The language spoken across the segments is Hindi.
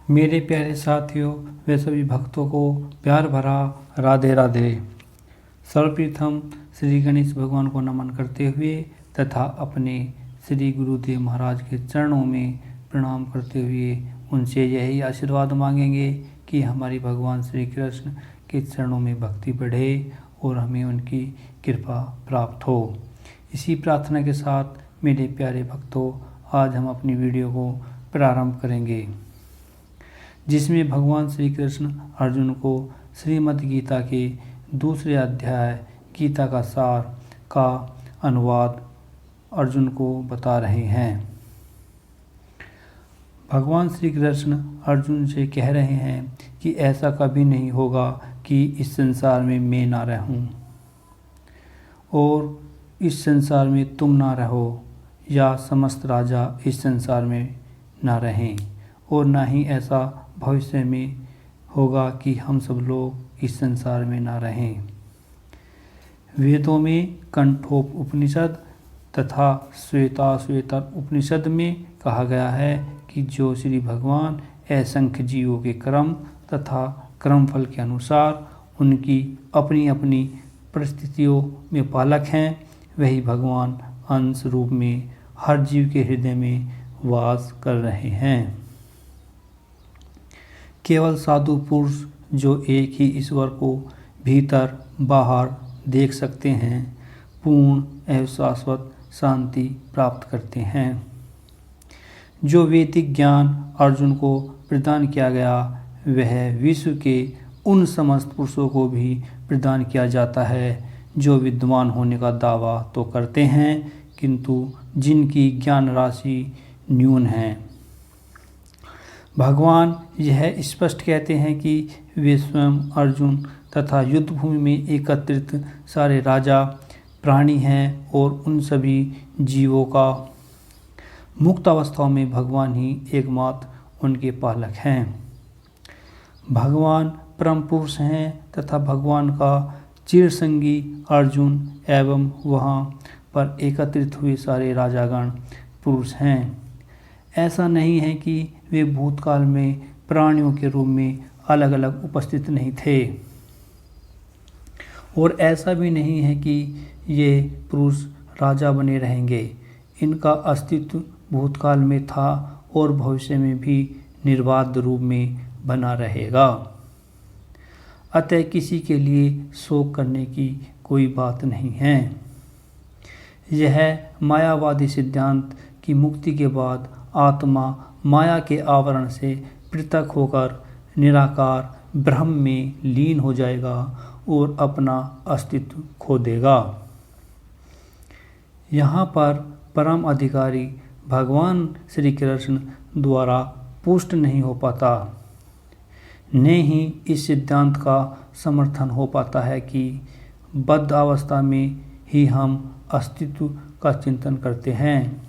मेरे प्यारे साथियों वे सभी भक्तों को प्यार भरा राधे राधे। सर्वप्रथम श्री गणेश भगवान को नमन करते हुए तथा अपने श्री गुरुदेव महाराज के चरणों में प्रणाम करते हुए उनसे यही आशीर्वाद मांगेंगे कि हमारी भगवान श्री कृष्ण के चरणों में भक्ति बढ़े और हमें उनकी कृपा प्राप्त हो। इसी प्रार्थना के साथ मेरे प्यारे भक्तों, आज हम अपनी वीडियो को प्रारंभ करेंगे, जिसमें भगवान श्री कृष्ण अर्जुन को श्रीमद् गीता के दूसरे अध्याय गीता का सार का अनुवाद अर्जुन को बता रहे हैं। भगवान श्री कृष्ण अर्जुन से कह रहे हैं कि ऐसा कभी नहीं होगा कि इस संसार में मैं ना रहूं और इस संसार में तुम ना रहो या समस्त राजा इस संसार में ना रहें, और ना ही ऐसा भविष्य में होगा कि हम सब लोग इस संसार में ना रहें। वेदों में कंठोप उपनिषद तथा श्वेताश्वेतर उपनिषद में कहा गया है कि जो श्री भगवान असंख्य जीवों के कर्म तथा कर्मफल के अनुसार उनकी अपनी अपनी परिस्थितियों में पालक हैं, वही भगवान अंश रूप में हर जीव के हृदय में वास कर रहे हैं। केवल साधु पुरुष जो एक ही ईश्वर को भीतर बाहर देख सकते हैं, पूर्ण एवं शाश्वत शांति प्राप्त करते हैं। जो वैदिक ज्ञान अर्जुन को प्रदान किया गया वह विश्व के उन समस्त पुरुषों को भी प्रदान किया जाता है जो विद्वान होने का दावा तो करते हैं किंतु जिनकी ज्ञान राशि न्यून है। भगवान यह स्पष्ट कहते हैं कि वे स्वयं अर्जुन तथा युद्ध भूमि में एकत्रित सारे राजा प्राणी हैं और उन सभी जीवों का मुक्त अवस्थाओं में भगवान ही एकमात्र उनके पालक हैं। भगवान परम पुरुष हैं तथा भगवान का चिरसंगी अर्जुन एवं वहाँ पर एकत्रित हुए सारे राजागण पुरुष हैं। ऐसा नहीं है कि वे भूतकाल में प्राणियों के रूप में अलग अलग उपस्थित नहीं थे, और ऐसा भी नहीं है कि ये पुरुष राजा बने रहेंगे। इनका अस्तित्व भूतकाल में था और भविष्य में भी निर्बाध रूप में बना रहेगा। अतः किसी के लिए शोक करने की कोई बात नहीं है। यह मायावादी सिद्धांत की मुक्ति के बाद आत्मा माया के आवरण से पृथक होकर निराकार ब्रह्म में लीन हो जाएगा और अपना अस्तित्व खो देगा। यहाँ पर परम अधिकारी भगवान श्री कृष्ण द्वारा पुष्ट नहीं हो पाता, न ही इस सिद्धांत का समर्थन हो पाता है कि बद्ध अवस्था में ही हम अस्तित्व का चिंतन करते हैं।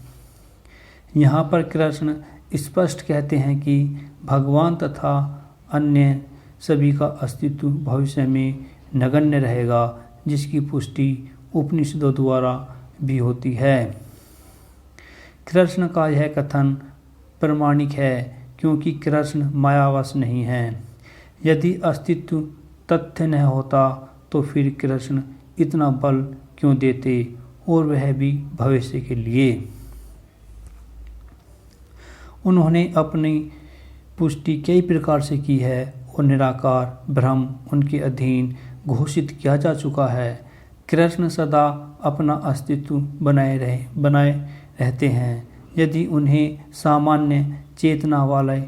यहाँ पर कृष्ण स्पष्ट कहते हैं कि भगवान तथा अन्य सभी का अस्तित्व भविष्य में नगण्य रहेगा, जिसकी पुष्टि उपनिषदों द्वारा भी होती है। कृष्ण का यह कथन प्रमाणिक है क्योंकि कृष्ण मायावश नहीं है। यदि अस्तित्व तथ्य न होता तो फिर कृष्ण इतना बल क्यों देते, और वह भी भविष्य के लिए। उन्होंने अपनी पुष्टि कई प्रकार से की है और निराकार ब्रह्म उनके अधीन घोषित किया जा चुका है। कृष्ण सदा अपना अस्तित्व बनाए रहते हैं। यदि उन्हें सामान्य चेतना वाले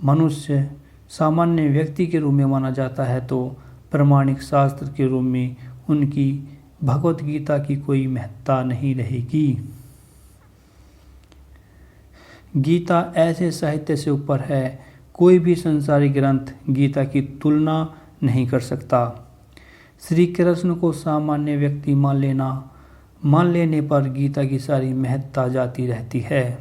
मनुष्य सामान्य व्यक्ति के रूप में माना जाता है तो प्रमाणिक शास्त्र के रूप में उनकी भगवत गीता की कोई महत्ता नहीं रहेगी। गीता ऐसे साहित्य से ऊपर है, कोई भी संसारिक ग्रंथ गीता की तुलना नहीं कर सकता। श्री कृष्ण को सामान्य व्यक्ति मान लेने पर गीता की सारी महत्ता जाती रहती है।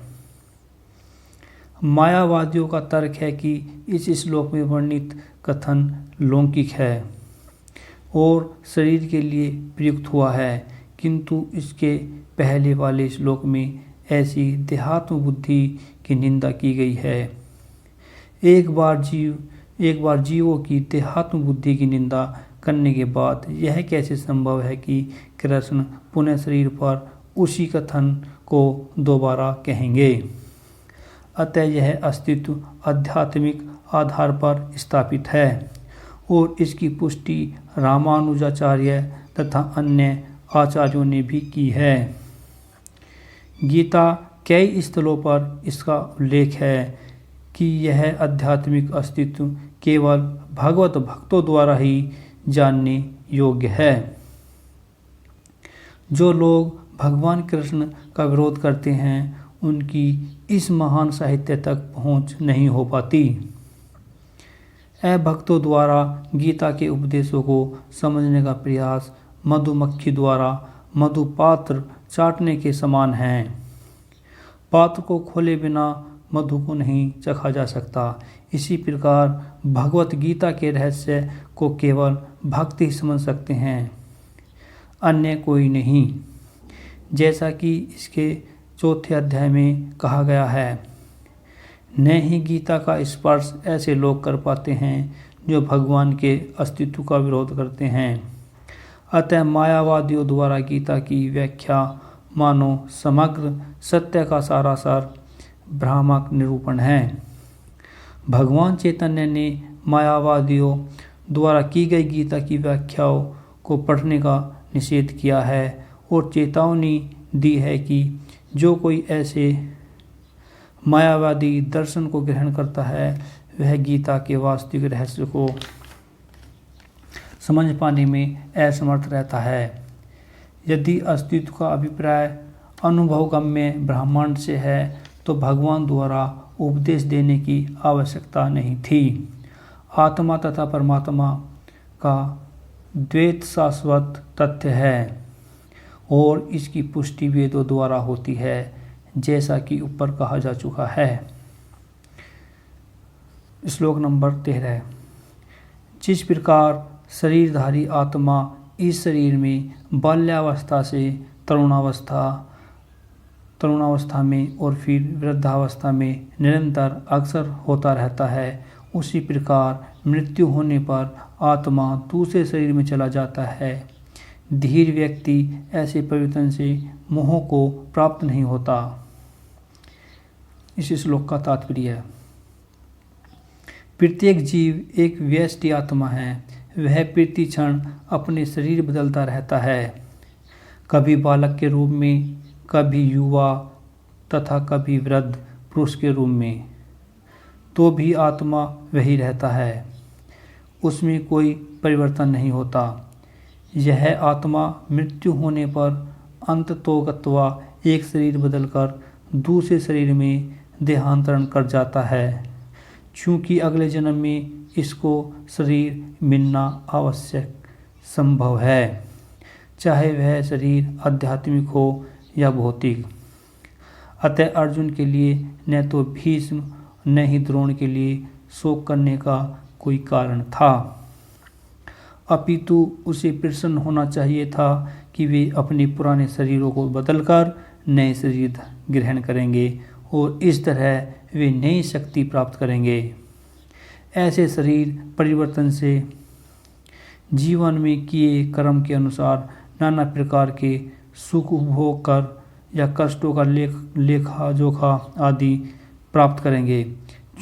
मायावादियों का तर्क है कि इस श्लोक में वर्णित कथन लौकिक है और शरीर के लिए प्रयुक्त हुआ है, किंतु इसके पहले वाले श्लोक में ऐसी देहात्म बुद्धि की निंदा की गई है। एक बार जीवों की देहात्म बुद्धि की निंदा करने के बाद यह कैसे संभव है कि कृष्ण पुनः शरीर पर उसी कथन को दोबारा कहेंगे। अतः यह अस्तित्व आध्यात्मिक आधार पर स्थापित है और इसकी पुष्टि रामानुजाचार्य तथा अन्य आचार्यों ने भी की है। गीता कई स्थलों पर इसका उल्लेख है कि यह आध्यात्मिक अस्तित्व केवल भगवत भक्तों द्वारा ही जानने योग्य है। जो लोग भगवान कृष्ण का विरोध करते हैं उनकी इस महान साहित्य तक पहुंच नहीं हो पाती। अभक्तों द्वारा गीता के उपदेशों को समझने का प्रयास मधुमक्खी द्वारा मधुपात्र चाटने के समान है। पात्र को खोले बिना मधु को नहीं चखा जा सकता। इसी प्रकार भगवत गीता के रहस्य को केवल भक्त ही समझ सकते हैं, अन्य कोई नहीं। जैसा कि इसके 4 अध्याय में कहा गया है, न ही गीता का स्पर्श ऐसे लोग कर पाते हैं जो भगवान के अस्तित्व का विरोध करते हैं। अतः मायावादियों द्वारा गीता की व्याख्या मानो समग्र सत्य का सारासार भ्रामक निरूपण है। भगवान चैतन्य ने मायावादियों द्वारा की गई गीता की व्याख्याओं को पढ़ने का निषेध किया है और चेतावनी दी है कि जो कोई ऐसे मायावादी दर्शन को ग्रहण करता है वह गीता के वास्तविक रहस्य को समझ पाने में असमर्थ रहता है। यदि अस्तित्व का अभिप्राय अनुभवगम्य ब्रह्मांड से है तो भगवान द्वारा उपदेश देने की आवश्यकता नहीं थी। आत्मा तथा परमात्मा का द्वैत शाश्वत तथ्य है और इसकी पुष्टि वेदों द्वारा होती है, जैसा कि ऊपर कहा जा चुका है। श्लोक नंबर 13। जिस प्रकार शरीरधारी आत्मा इस शरीर में बाल्यावस्था से तरुणावस्था में और फिर वृद्धावस्था में निरंतर अक्सर होता रहता है, उसी प्रकार मृत्यु होने पर आत्मा दूसरे शरीर में चला जाता है। धीर व्यक्ति ऐसे परिवर्तन से मोह को प्राप्त नहीं होता। इस श्लोक का तात्पर्य है, प्रत्येक जीव एक व्यष्टि आत्मा है। वह प्रति क्षण अपने शरीर बदलता रहता है, कभी बालक के रूप में, कभी युवा तथा कभी वृद्ध पुरुष के रूप में। तो भी आत्मा वही रहता है, उसमें कोई परिवर्तन नहीं होता। यह आत्मा मृत्यु होने पर अंततोगत्वा एक शरीर बदलकर दूसरे शरीर में देहांतरण कर जाता है, क्योंकि अगले जन्म में इसको शरीर मिलना आवश्यक संभव है, चाहे वह शरीर आध्यात्मिक हो या भौतिक। अतः अर्जुन के लिए न तो भीष्म न ही द्रोण के लिए शोक करने का कोई कारण था, अपितु उसे प्रसन्न होना चाहिए था कि वे अपने पुराने शरीरों को बदलकर नए शरीर ग्रहण करेंगे और इस तरह वे नई शक्ति प्राप्त करेंगे। ऐसे शरीर परिवर्तन से जीवन में किए कर्म के अनुसार नाना प्रकार के सुख उपभोग कर या कष्टों का लेखा जोखा आदि प्राप्त करेंगे।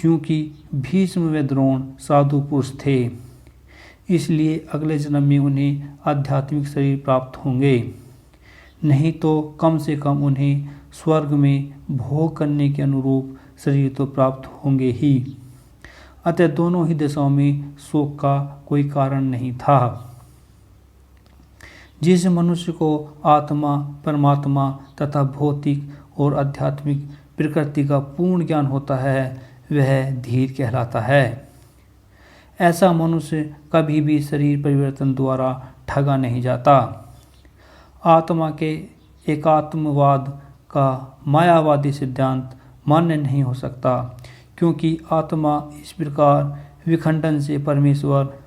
क्योंकि भीष्म व द्रोण साधु पुरुष थे, इसलिए अगले जन्म में उन्हें आध्यात्मिक शरीर प्राप्त होंगे, नहीं तो कम से कम उन्हें स्वर्ग में भोग करने के अनुरूप शरीर तो प्राप्त होंगे ही। अतः दोनों ही दशाओं में शोक का कोई कारण नहीं था। जिस मनुष्य को आत्मा, परमात्मा तथा भौतिक और आध्यात्मिक प्रकृति का पूर्ण ज्ञान होता है वह धीर कहलाता है। ऐसा मनुष्य कभी भी शरीर परिवर्तन द्वारा ठगा नहीं जाता। आत्मा के एकात्मवाद का मायावादी सिद्धांत मान्य नहीं हो सकता, क्योंकि आत्मा इस प्रकार विखंडन से परमेश्वर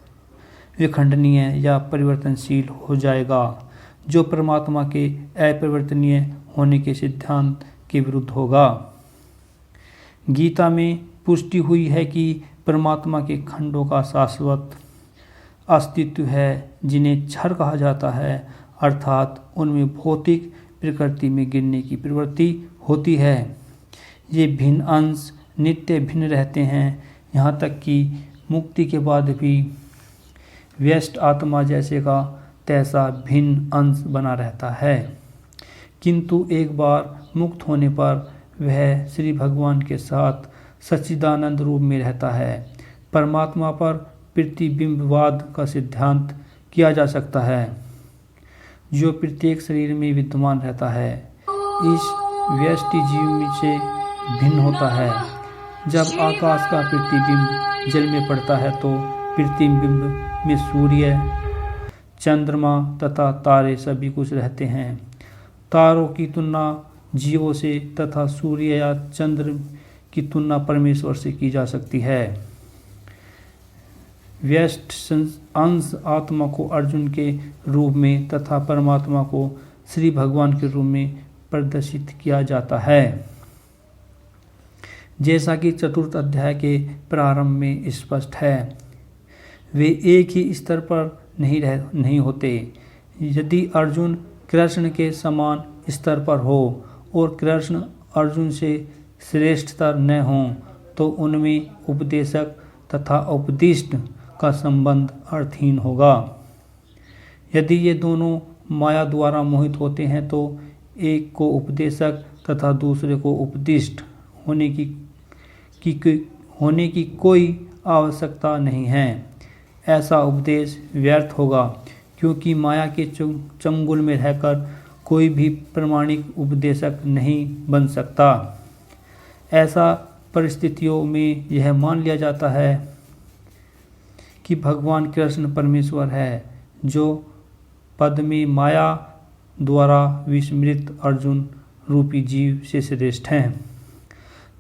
विखंडनीय या परिवर्तनशील हो जाएगा, जो परमात्मा के अपरिवर्तनीय होने के सिद्धांत के विरुद्ध होगा। गीता में पुष्टि हुई है कि परमात्मा के खंडों का शाश्वत अस्तित्व है जिन्हें क्षर कहा जाता है, अर्थात उनमें भौतिक प्रकृति में गिरने की प्रवृत्ति होती है। ये भिन्न अंश नित्य भिन्न रहते हैं, यहाँ तक कि मुक्ति के बाद भी व्यष्ट आत्मा जैसे का तैसा भिन्न अंश बना रहता है, किंतु एक बार मुक्त होने पर वह श्री भगवान के साथ सच्चिदानंद रूप में रहता है। परमात्मा पर प्रतिबिंबवाद का सिद्धांत किया जा सकता है जो प्रत्येक शरीर में विद्यमान रहता है, इस व्यष्टि जीव से भिन्न होता है। जब आकाश का प्रतिबिंब जल में पड़ता है तो प्रतिबिंब में सूर्य, चंद्रमा तथा तारे सभी कुछ रहते हैं। तारों की तुलना जीवों से तथा सूर्य या चंद्र की तुलना परमेश्वर से की जा सकती है। व्यष्ट अंश आत्मा को अर्जुन के रूप में तथा परमात्मा को श्री भगवान के रूप में प्रदर्शित किया जाता है, जैसा कि चतुर्थ अध्याय के प्रारंभ में स्पष्ट है। वे एक ही स्तर पर नहीं होते। यदि अर्जुन कृष्ण के समान स्तर पर हो और कृष्ण अर्जुन से श्रेष्ठतर न हों तो उनमें उपदेशक तथा उपदिष्ट का संबंध अर्थहीन होगा। यदि ये दोनों माया द्वारा मोहित होते हैं तो एक को उपदेशक तथा दूसरे को उपदिष्ट होने की कोई आवश्यकता नहीं है। ऐसा उपदेश व्यर्थ होगा, क्योंकि माया के चंगुल में रहकर कोई भी प्रामाणिक उपदेशक नहीं बन सकता। ऐसा परिस्थितियों में यह मान लिया जाता है कि भगवान कृष्ण परमेश्वर है, जो पद में माया द्वारा विस्मृत अर्जुन रूपी जीव से श्रेष्ठ हैं।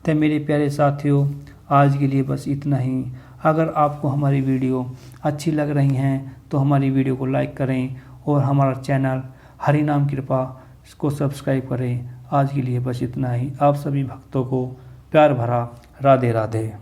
तो मेरे प्यारे साथियों, आज के लिए बस इतना ही। अगर आपको हमारी वीडियो अच्छी लग रही हैं तो हमारी वीडियो को लाइक करें और हमारा चैनल हरि नाम कृपा को सब्सक्राइब करें। आज के लिए बस इतना ही। आप सभी भक्तों को प्यार भरा राधे राधे।